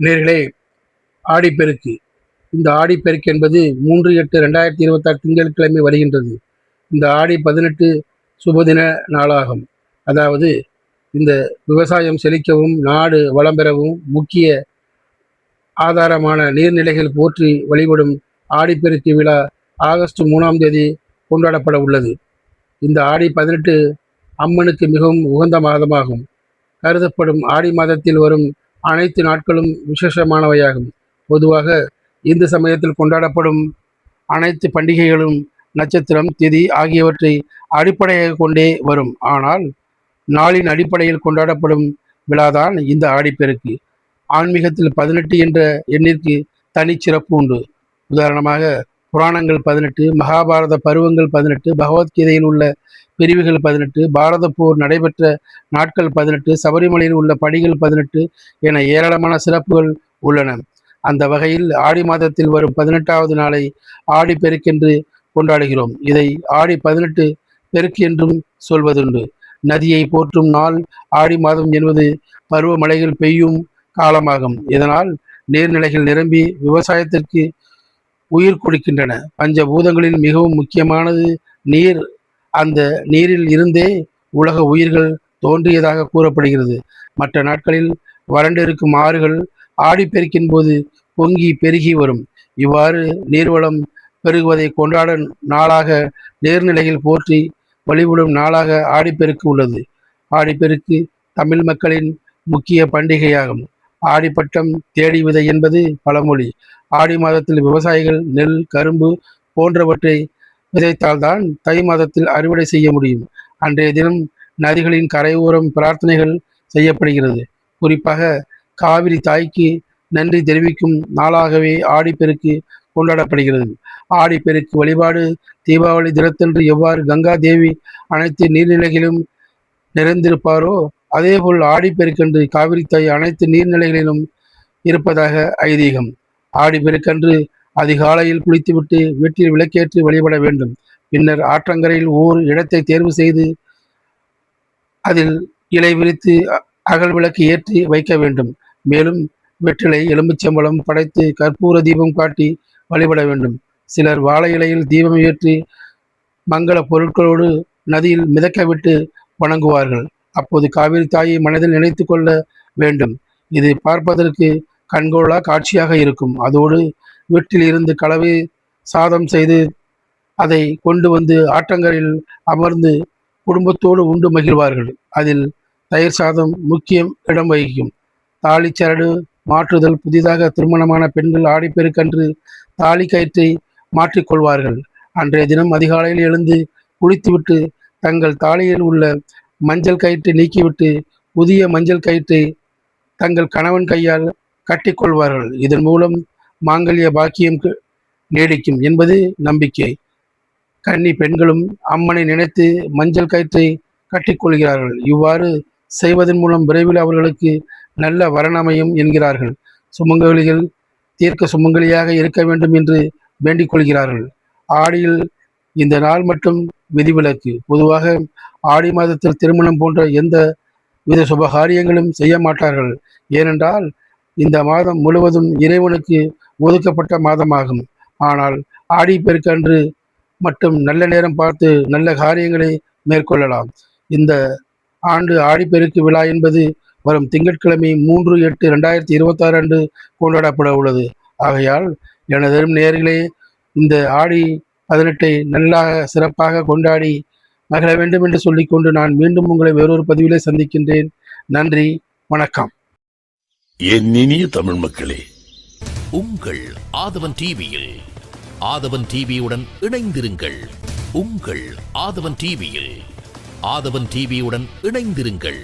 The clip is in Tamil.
நேர்களே, ஆடிப்பெருக்கு. இந்த ஆடிப்பெருக்கு என்பது 3/8/2026 திங்கட்கிழமை வருகின்றது. இந்த ஆடி 18 சுபதின நாளாகும். அதாவது இந்த விவசாயம் செழிக்கவும் நாடு வளம் பெறவும் முக்கிய ஆதாரமான நீர்நிலைகள் போற்றி வழிபடும் ஆடிப்பெருக்கு விழா ஆகஸ்ட் 3ஆம் தேதி கொண்டாடப்பட உள்ளது. இந்த ஆடி 18 அம்மனுக்கு மிகவும் உகந்த மாதமாகும். கருதப்படும் ஆடி மாதத்தில் வரும் அனைத்து நாட்களும் விசேஷமானவையாகும். பொதுவாக இந்து சமயத்தில் கொண்டாடப்படும் அனைத்து பண்டிகைகளும் நட்சத்திரம், திதி ஆகியவற்றை அடிப்படையாக கொண்டே வரும். ஆனால் நாளின் அடிப்படையில் கொண்டாடப்படும் விழாதான் இந்த ஆடிப்பெருக்கு. ஆன்மீகத்தில் 18 என்ற எண்ணிற்கு தனிச்சிறப்பு உண்டு. உதாரணமாக புராணங்கள் 18, மகாபாரத பருவங்கள் 18, பகவத்கீதையில் உள்ள பிரிவுகள் 18, பாரத போர் நடைபெற்ற நாட்கள் 18, சபரிமலையில் உள்ள படிகள் 18 என ஏராளமான சிறப்புகள் உள்ளன. அந்த வகையில் ஆடி மாதத்தில் வரும் 18வது நாளை ஆடி பெருக்கென்று கொண்டாடுகிறோம். இதை ஆடி 18 பெருக்கு என்றும் சொல்வதுண்டு. நதியை போற்றும் நாள் ஆடி மாதம் என்பது பருவமழைகள் பெய்யும் காலமாகும். இதனால் நீர்நிலைகள் நிரம்பி விவசாயத்திற்கு உயிர் கொடுக்கின்றன. பஞ்சபூதங்களில் மிகவும் முக்கியமானது நீர். அந்த நீரில் இருந்தே உலக உயிர்கள் தோன்றியதாக கூறப்படுகிறது. மற்ற நாட்களில் வறண்டிருக்கும் ஆறுகள் ஆடிப்பெருக்கின் போது பொங்கி பெருகி வரும். இவ்வாறு நீர்வளம் பெருகுவதை கொண்டாடும் நாளாக, நீர்நிலைகள் போற்றி வழிபடும் நாளாக ஆடிப்பெருக்கு உள்ளது. ஆடிப்பெருக்கு தமிழ் மக்களின் முக்கிய பண்டிகையாகும். ஆடிப்பட்டம் தேடி விதை என்பது பழமொழி. ஆடி மாதத்தில் விவசாயிகள் நெல், கரும்பு போன்றவற்றை விதைத்தால்தான் தை மாதத்தில் அறுவடை செய்ய முடியும். அன்றைய தினம் நதிகளின் கரையோரம் பிரார்த்தனைகள் செய்யப்படுகிறது. குறிப்பாக காவிரி தாய்க்கு நன்றி தெரிவிக்கும் நாளாகவே ஆடிப்பெருக்கு கொண்டாடப்படுகிறது. ஆடிப்பெருக்கு வழிபாடு தீபாவளி தினத்தன்று எவ்வாறு கங்கா தேவி அனைத்து நீர்நிலைகளிலும் நிறைந்திருப்பாரோ அதேபோல் ஆடிப்பெருக்கன்று காவிரி தாய் அனைத்து நீர்நிலைகளிலும் இருப்பதாக ஐதீகம். ஆடிப்பெருக்கன்று அதிகாலையில் குளித்துவிட்டு வீட்டில் விளக்கேற்றி வழிபட வேண்டும். பின்னர் ஆற்றங்கரையில் ஓர் இடத்தை தேர்வு செய்து அதில் இலை விரித்து அகல் விளக்கு ஏற்றி வைக்க வேண்டும். மேலும் வெற்றிலை, எலுமிச்சம்பழம் படைத்து கற்பூர தீபம் காட்டி வழிபட வேண்டும். சிலர் வாழை இலையில் தீபம் ஏற்றி மங்கள பொருட்களோடு நதியில் மிதக்க விட்டு வணங்குவார்கள். அப்போது காவிரி தாயை மனதில் நினைத்து கொள்ள வேண்டும். இது பார்ப்பதற்கு கண்கொள்ளா காட்சியாக இருக்கும். அதோடு வீட்டில் இருந்து கலவை சாதம் செய்து அதை கொண்டு வந்து ஆற்றங்கரையில் அமர்ந்து குடும்பத்தோடு உண்டு மகிழ்வார்கள். அதில் தயிர் சாதம் முக்கியம் இடம் வகிக்கும். தாலிச்சரடு மாற்றுதல். புதிதாக திருமணமான பெண்கள் ஆடிப்பெருக்கன்று தாலி கயிற்றை மாற்றிக்கொள்வார்கள். அன்றைய தினம் அதிகாலையில் எழுந்து குளித்துவிட்டு தங்கள் தாலியில் உள்ள மஞ்சள் கயிற்றை நீக்கிவிட்டு புதிய மஞ்சள் கயிற்றை தங்கள் கணவன் கையால் கட்டிக்கொள்வார்கள். இதன் மூலம் மாங்கல்ய பாக்கியம் நீடிக்கும் என்பது நம்பிக்கை. கன்னி பெண்களும் அம்மனை நினைத்து மஞ்சள் கயிற்றை கட்டிக்கொள்கிறார்கள். இவ்வாறு செய்வதன் மூலம் விரைவில் அவர்களுக்கு நல்ல வரணமையும் என்கிறார்கள். சுமங்கலிகள் தீர்க்க சுமங்கலியாக இருக்க வேண்டும் என்று வேண்டிக் கொள்கிறார்கள். ஆடியில் இந்த நாள் மட்டும் விதிவிலக்கு. பொதுவாக ஆடி மாதத்தில் திருமணம் போன்ற எந்த வித சுபகாரியங்களும் செய்ய மாட்டார்கள். ஏனென்றால் இந்த மாதம் முழுவதும் இறைவனுக்கு ஒதுக்கப்பட்ட மாதமாகும். ஆனால் ஆடிப்பெருக்கன்று மட்டும் நல்ல நேரம் பார்த்து நல்ல காரியங்களை மேற்கொள்ளலாம். இந்த ஆண்டு ஆடிப்பெருக்கு விழா என்பது வரும் திங்கட்கிழமை 3/8/2026 அன்று கொண்டாடப்பட உள்ளது. ஆகையால் எனதரும் நேயர்களே, இந்த ஆடி 18 நல்லா சிறப்பாக கொண்டாடி மகிழ வேண்டும் என்று சொல்லிக்கொண்டு நான் மீண்டும் உங்களை வேறொரு பதிவிலே சந்திக்கின்றேன். நன்றி, வணக்கம். என் இனிய தமிழ் மக்களே, உங்கள் ஆதவன் டிவியில் ஆதவன் டிவியுடன் இணைந்திருங்கள். உங்கள் ஆதவன் டிவியில் ஆதவன் டிவியுடன் இணைந்திருங்கள்.